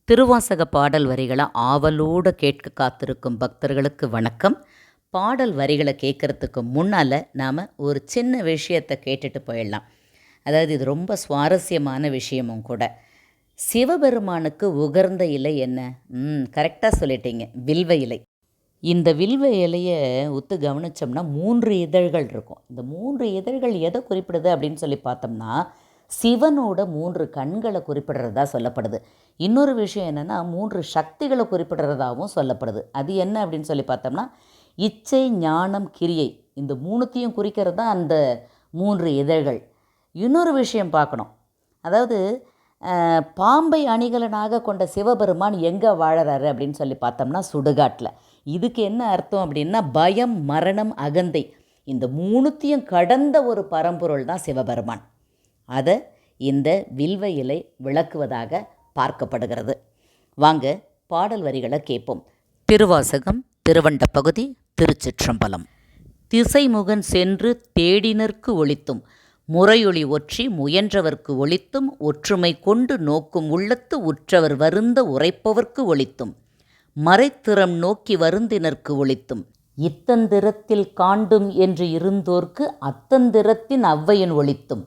திருவாசக பாடல் வரிகளை ஆவலோடு கேட்க காத்திருக்கும் பக்தர்களுக்கு வணக்கம். பாடல் வரிகளை கேட்குறதுக்கு முன்னால் நாம் ஒரு சின்ன விஷயத்தை கேட்டுட்டு போயிடலாம். அதாவது இது ரொம்ப சுவாரஸ்யமான விஷயமும் கூட. சிவபெருமானுக்கு உகர்ந்த இலை என்ன? கரெக்டாக சொல்லிட்டீங்க, வில்வ இலை. இந்த வில்வ இலையை ஒத்து கவனித்தோம்னா 3 இதழ்கள் இருக்கும். இந்த 3 இதழ்கள் எதை குறிப்பிடுது அப்படின்னு சொல்லி பார்த்தோம்னா, சிவனோட 3 கண்களை குறிப்பிடுறதா சொல்லப்படுது. இன்னொரு விஷயம் என்னென்னா 3 சக்திகளை குறிப்பிடுறதாகவும் சொல்லப்படுது. அது என்ன அப்படின்னு சொல்லி பார்த்தோம்னா, இச்சை, ஞானம், கிரியை, இந்த 3த்தையும் குறிக்கிறது தான் அந்த 3 இதழ்கள். இன்னொரு விஷயம் பார்க்கணும். அதாவது பாம்பை அணிகலனாக கொண்ட சிவபெருமான் எங்கே வாழறாரு அப்படின்னு சொல்லி பார்த்தோம்னா சுடுகாட்டில். இதுக்கு என்ன அர்த்தம் அப்படின்னா, பயம், மரணம், அகந்தை, இந்த 3த்தையும் கடந்த ஒரு பரம்பொருள் தான் சிவபெருமான். அதை இந்த வில்வ இலை விளக்குவதாக பார்க்கப்படுகிறது. வாங்க பாடல் வரிகளை கேட்போம். திருவாசகம், திருவண்ட பகுதி, திருச்சிற்றம்பலம். திசைமுகன் சென்று தேடினர்க்கு ஒளித்தும், முறையொளி ஒற்றி முயன்றவர்க்கு ஒளித்தும், ஒற்றுமை கொண்டு நோக்கும் உள்ளத்து உற்றவர் வருந்த உரைப்பவர்க்கு ஒளித்தும், மறைத்திறம் நோக்கி வருந்தினர்க்கு ஒளித்தும், இத்தந்திரத்தில் காண்டும் என்று இருந்தோர்க்கு அத்தந்திரத்தின் அவ்வையின் ஒளித்தும்,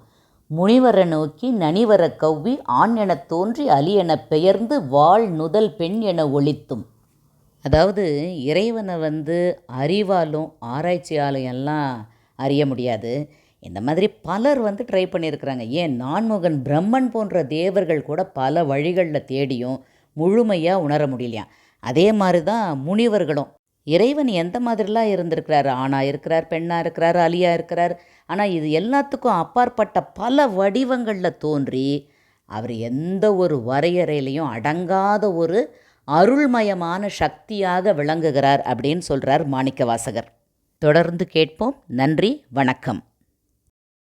முனிவர நோக்கி நனிவர கவ்வி ஆண் எனத் தோன்றி அலி எனப் பெயர்ந்து வாழ் நுதல் பெண் என ஒளித்தும். அதாவது இறைவனை அறிவாலும் ஆராய்ச்சியாலும் எல்லாம் அறிய முடியாது. இந்த மாதிரி பலர் ட்ரை பண்ணியிருக்கிறாங்க. ஏன் நான்முகன் பிரம்மன் போன்ற தேவர்கள் கூட பல வழிகளில் தேடியும் முழுமையாக உணர முடியலையாம். அதே மாதிரி தான் முனிவர்களும். இறைவன் எந்த மாதிரிலாம் இருந்திருக்கிறார், ஆணாக இருக்கிறார், பெண்ணாக இருக்கிறார், அலியாக இருக்கிறார். ஆனால் இது எல்லாத்துக்கும் அப்பாற்பட்ட பல வடிவங்களில் தோன்றி அவர் எந்த ஒரு வரையறையிலையும் அடங்காத ஒரு அருள்மயமான சக்தியாக விளங்குகிறார் அப்படின்னு சொல்கிறார் மாணிக்க வாசகர். தொடர்ந்து கேட்போம். நன்றி, வணக்கம்.